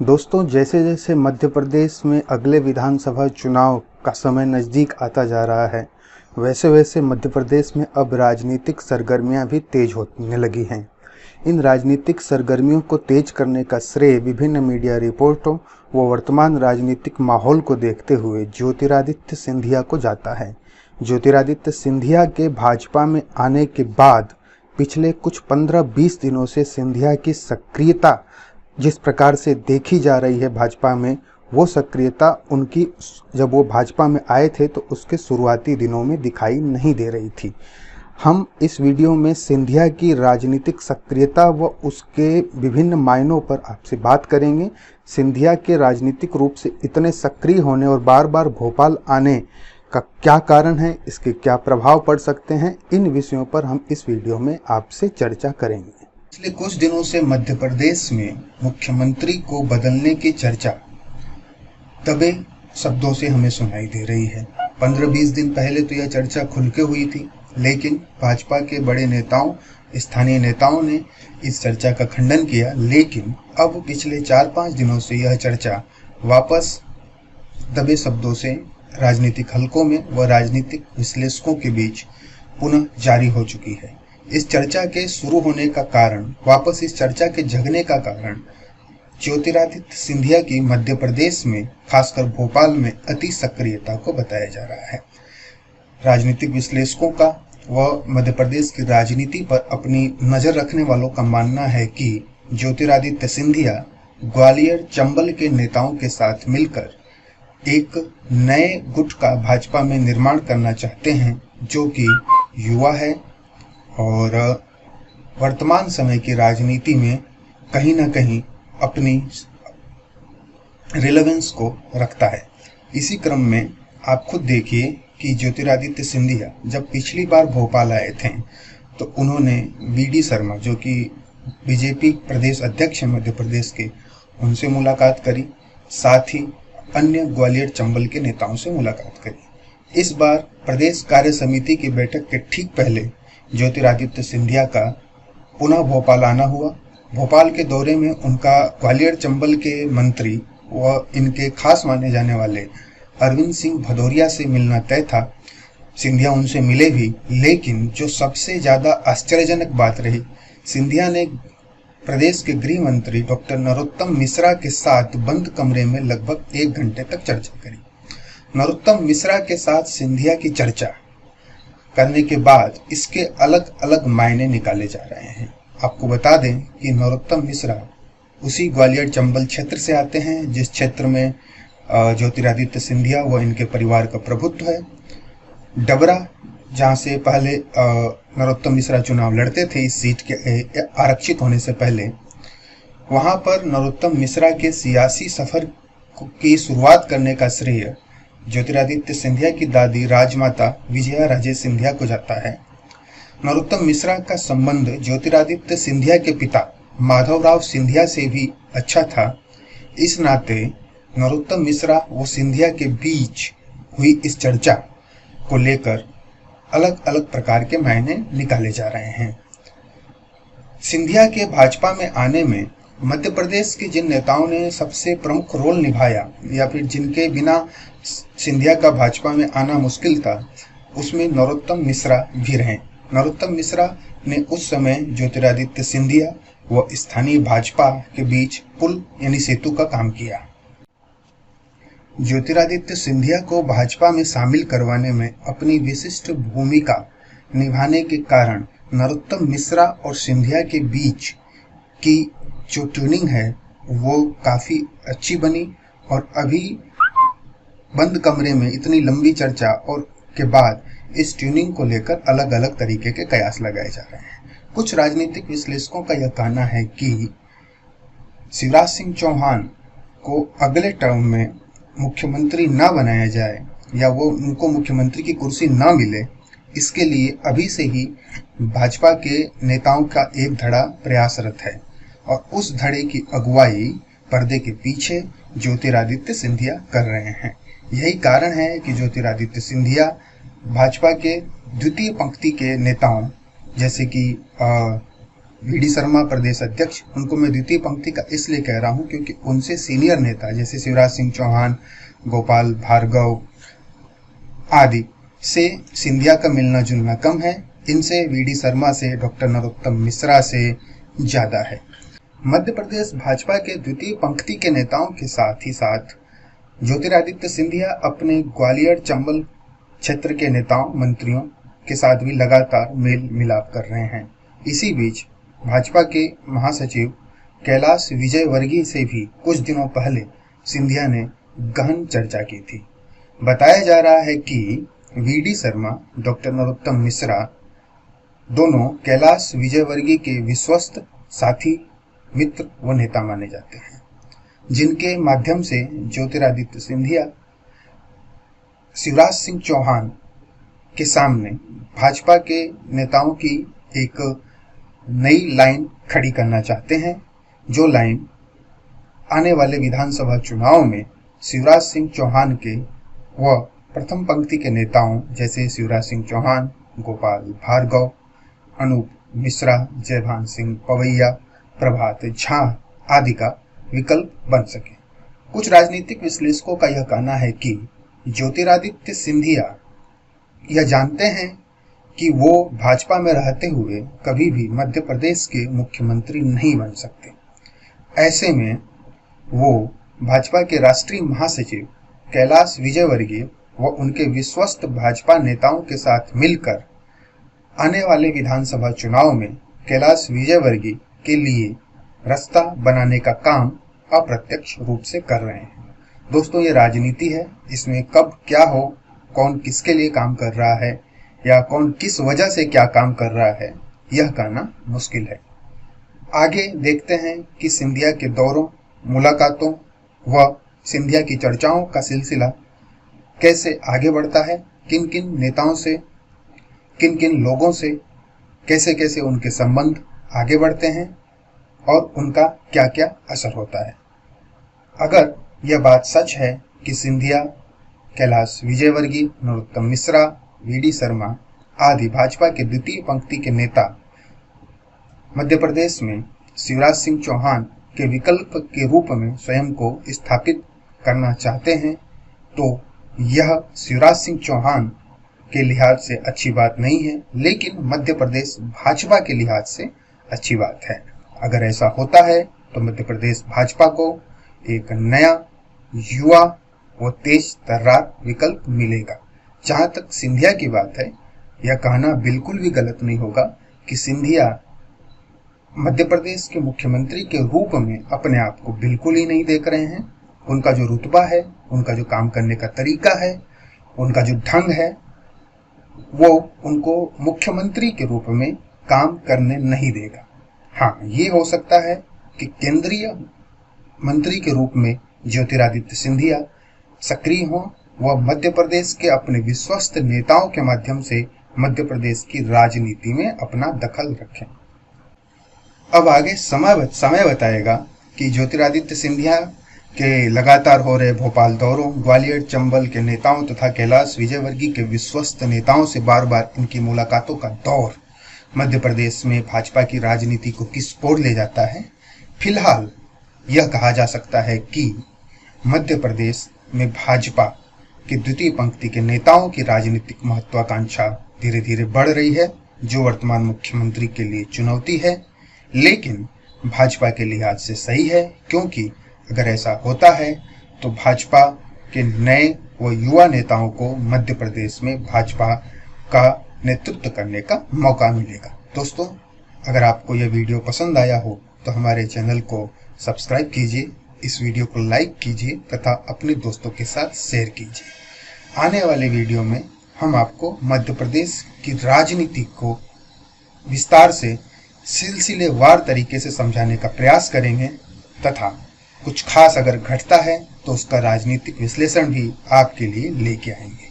दोस्तों, जैसे जैसे मध्य प्रदेश में अगले विधानसभा चुनाव का समय नज़दीक आता जा रहा है, वैसे वैसे मध्य प्रदेश में अब राजनीतिक सरगर्मियां भी तेज होने लगी हैं। इन राजनीतिक सरगर्मियों को तेज करने का श्रेय विभिन्न मीडिया रिपोर्टों व वर्तमान राजनीतिक माहौल को देखते हुए ज्योतिरादित्य सिंधिया को जाता है। ज्योतिरादित्य सिंधिया के भाजपा में आने के बाद पिछले कुछ 15-20 दिनों से सिंधिया की सक्रियता जिस प्रकार से देखी जा रही है भाजपा में, वो सक्रियता उनकी जब वो भाजपा में आए थे तो उसके शुरुआती दिनों में दिखाई नहीं दे रही थी। हम इस वीडियो में सिंधिया की राजनीतिक सक्रियता व उसके विभिन्न मायनों पर आपसे बात करेंगे। सिंधिया के राजनीतिक रूप से इतने सक्रिय होने और बार बार भोपाल आने का क्या कारण है, इसके क्या प्रभाव पड़ सकते हैं, इन विषयों पर हम इस वीडियो में आपसे चर्चा करेंगे। पिछले कुछ दिनों से मध्य प्रदेश में मुख्यमंत्री को बदलने की चर्चा दबे शब्दों से हमें सुनाई दे रही है। 15-20 दिन पहले तो यह चर्चा खुल के हुई थी, लेकिन भाजपा के बड़े नेताओं, स्थानीय नेताओं ने इस चर्चा का खंडन किया। लेकिन अब पिछले 4-5 दिनों से यह चर्चा वापस दबे शब्दों से राजनीतिक हलकों में व राजनीतिक विश्लेषकों के बीच पुनः जारी हो चुकी है। इस चर्चा के शुरू होने का कारण, वापस इस चर्चा के जगने का कारण ज्योतिरादित्य सिंधिया की मध्य प्रदेश में, खासकर भोपाल में अति सक्रियता को बताया जा रहा है। राजनीतिक विश्लेषकों का व मध्य प्रदेश की राजनीति पर अपनी नजर रखने वालों का मानना है कि ज्योतिरादित्य सिंधिया ग्वालियर चंबल के नेताओं के साथ मिलकर एक नए गुट का भाजपा में निर्माण करना चाहते हैं, जो कि युवा है और वर्तमान समय की राजनीति में कहीं ना कहीं अपनी रिलेवेंस को रखता है। इसी क्रम में आप खुद देखिए कि ज्योतिरादित्य सिंधिया जब पिछली बार भोपाल आए थे तो उन्होंने वी.डी. शर्मा, जो कि बीजेपी प्रदेश अध्यक्ष हैं मध्य प्रदेश के, उनसे मुलाकात करी, साथ ही अन्य ग्वालियर चंबल के नेताओं से मुलाकात करी। इस बार प्रदेश कार्य समिति की बैठक के ठीक पहले ज्योतिरादित्य सिंधिया का पुनः भोपाल आना हुआ। भोपाल के दौरे में उनका ग्वालियर चंबल के मंत्री व इनके खास माने जाने वाले अरविंद सिंह भदौरिया से मिलना तय था। सिंधिया उनसे मिले भी, लेकिन जो सबसे ज़्यादा आश्चर्यजनक बात रही, सिंधिया ने प्रदेश के गृह मंत्री डॉक्टर नरोत्तम मिश्रा के साथ बंद कमरे में लगभग 1 घंटे तक चर्चा करी। नरोत्तम मिश्रा के साथ सिंधिया की चर्चा करने के बाद इसके अलग अलग मायने निकाले जा रहे हैं। आपको बता दें कि नरोत्तम मिश्रा उसी ग्वालियर चंबल क्षेत्र से आते हैं जिस क्षेत्र में ज्योतिरादित्य सिंधिया व इनके परिवार का प्रभुत्व है। डबरा, जहां से पहले नरोत्तम मिश्रा चुनाव लड़ते थे इस सीट के आरक्षित होने से पहले, वहां पर नरोत्तम मिश्रा के सियासी सफर की शुरुआत करने का श्रेय ज्योतिरादित्य सिंधिया की दादी राजमाता विजया राजे सिंधिया को जाता है। नरोत्तम मिश्रा का संबंध ज्योतिरादित्य सिंधिया के पिता माधवराव सिंधिया से भी अच्छा था। इस नाते नरोत्तम मिश्रा व सिंधिया के बीच हुई इस चर्चा को लेकर अलग अलग प्रकार के मायने निकाले जा रहे हैं। सिंधिया के भाजपा में आने में मध्य प्रदेश के जिन नेताओं ने सबसे प्रमुख रोल निभाया या फिर जिनके बिना सिंधिया का भाजपा में आना मुश्किल था, उसमें नरोत्तम मिश्रा भी रहे। नरोत्तम मिश्रा ने उस समय ज्योतिरादित्य सिंधिया व स्थानीय भाजपा के बीच पुल यानी सेतु का काम किया। ज्योतिरादित्य सिंधिया को भाजपा में शामिल करवाने में अपनी विशिष्ट भूमिका निभाने के कारण नरोत्तम मिश्रा और सिंधिया के बीच की जो ट्यूनिंग है वो काफ़ी अच्छी बनी और अभी बंद कमरे में इतनी लंबी चर्चा और के बाद इस ट्यूनिंग को लेकर अलग अलग तरीके के कयास लगाए जा रहे हैं। कुछ राजनीतिक विश्लेषकों का यह कहना है कि शिवराज सिंह चौहान को अगले टर्म में मुख्यमंत्री ना बनाया जाए या वो उनको मुख्यमंत्री की कुर्सी ना मिले, इसके लिए अभी से ही भाजपा के नेताओं का एक धड़ा प्रयासरत है और उस धड़े की अगुवाई पर्दे के पीछे ज्योतिरादित्य सिंधिया कर रहे हैं। यही कारण है कि ज्योतिरादित्य सिंधिया भाजपा के द्वितीय पंक्ति के नेताओं जैसे कि वीडी शर्मा प्रदेश अध्यक्ष, उनको मैं द्वितीय पंक्ति का इसलिए कह रहा हूं क्योंकि उनसे सीनियर नेता जैसे शिवराज सिंह चौहान, गोपाल भार्गव आदि से सिंधिया का मिलना जुलना कम है। इनसे वीडी शर्मा से, डॉक्टर नरोत्तम मिश्रा से ज्यादा है। मध्य प्रदेश भाजपा के द्वितीय पंक्ति के नेताओं के साथ ही साथ ज्योतिरादित्य सिंधिया अपने ग्वालियर चंबल क्षेत्र के नेताओं मंत्रियों के साथ भी लगातार मेल मिलाप कर रहे हैं। इसी बीच भाजपा के महासचिव कैलाश विजयवर्गीय से भी कुछ दिनों पहले सिंधिया ने गहन चर्चा की थी। बताया जा रहा है कि वीडी शर्मा, डॉक्टर नरोत्तम मिश्रा दोनों कैलाश विजयवर्गीय के विश्वस्त साथी, मित्र व नेता माने जाते हैं, जिनके माध्यम से ज्योतिरादित्य सिंधिया शिवराज सिंह चौहान के सामने भाजपा के नेताओं की एक नई लाइन खड़ी करना चाहते हैं, जो लाइन आने वाले विधानसभा चुनाव में शिवराज सिंह चौहान के व प्रथम पंक्ति के नेताओं जैसे शिवराज सिंह चौहान, गोपाल भार्गव, अनूप मिश्रा, जयभान सिंह पवैया, प्रभात झा आदि का विकल्प बन सके। कुछ राजनीतिक विश्लेषकों का यह कहना है कि ज्योतिरादित्य सिंधिया यह जानते हैं कि वो भाजपा में रहते हुए कभी भी मध्य प्रदेश के मुख्यमंत्री नहीं बन सकते। ऐसे में वो भाजपा के राष्ट्रीय महासचिव कैलाश विजयवर्गीय व उनके विश्वस्त भाजपा नेताओं के साथ मिलकर आने वाले विधानसभा चुनाव में कैलाश विजयवर्गीय के लिए रास्ता बनाने का काम अप्रत्यक्ष रूप से कर रहे हैं। दोस्तों, ये राजनीति है, इसमें कब क्या हो, कौन किसके लिए काम कर रहा है या कौन किस वजह से क्या काम कर रहा है, यह कहना मुश्किल है। आगे देखते हैं कि सिंधिया के दौरों, मुलाकातों व सिंधिया की चर्चाओं का सिलसिला कैसे आगे बढ़ता है, किन किन नेताओं से, किन किन लोगों से कैसे कैसे उनके संबंध आगे बढ़ते हैं और उनका क्या क्या असर होता है। अगर यह बात सच है कि सिंधिया, कैलाश विजयवर्गीय, नरोत्तम मिश्रा, वीडी शर्मा आदि भाजपा के द्वितीय पंक्ति के नेता मध्य प्रदेश में शिवराज सिंह चौहान के विकल्प के रूप में स्वयं को स्थापित करना चाहते हैं, तो यह शिवराज सिंह चौहान के लिहाज से अच्छी बात नहीं है, लेकिन मध्य प्रदेश भाजपा के लिहाज से अच्छी बात है। अगर ऐसा होता है तो मध्य प्रदेश भाजपा को एक नया, युवा व तेज तर्रार विकल्प मिलेगा। जहां तक सिंधिया की बात है, यह कहना बिल्कुल भी गलत नहीं होगा कि सिंधिया मध्य प्रदेश के मुख्यमंत्री के रूप में अपने आप को बिल्कुल ही नहीं देख रहे हैं। उनका जो रुतबा है, उनका जो काम करने का तरीका है, उनका जो ढंग है, वो उनको मुख्यमंत्री के रूप में काम करने नहीं देगा। हाँ, ये हो सकता है कि केंद्रीय मंत्री के रूप में ज्योतिरादित्य सिंधिया सक्रिय हों व मध्य प्रदेश के अपने विश्वस्त नेताओं के माध्यम से मध्य प्रदेश की राजनीति में अपना दखल रखें। अब आगे समय बताएगा कि ज्योतिरादित्य सिंधिया के लगातार हो रहे भोपाल दौरों, ग्वालियर चंबल के नेताओं तथा कैलाश विजयवर्गीय के विश्वस्त नेताओं से बार बार इनकी मुलाकातों का दौर मध्य प्रदेश में भाजपा की राजनीति को किस ओर ले जाता है। फिलहाल यह कहा जा सकता है कि मध्य प्रदेश में भाजपा के द्वितीय पंक्ति के नेताओं की राजनीतिक महत्वाकांक्षा धीरे धीरे बढ़ रही है, जो वर्तमान मुख्यमंत्री के लिए चुनौती है, लेकिन भाजपा के लिहाज से सही है, क्योंकि अगर ऐसा होता है तो भाजपा के नए व युवा नेताओं को मध्य प्रदेश में भाजपा का नेतृत्व करने का मौका मिलेगा। दोस्तों, अगर आपको यह वीडियो पसंद आया हो तो हमारे चैनल को सब्सक्राइब कीजिए, इस वीडियो को लाइक कीजिए तथा अपने दोस्तों के साथ शेयर कीजिए। आने वाले वीडियो में हम आपको मध्य प्रदेश की राजनीति को विस्तार से सिलसिलेवार तरीके से समझाने का प्रयास करेंगे तथा कुछ खास अगर घटता है तो उसका राजनीतिक विश्लेषण भी आपके लिए लेके आएंगे।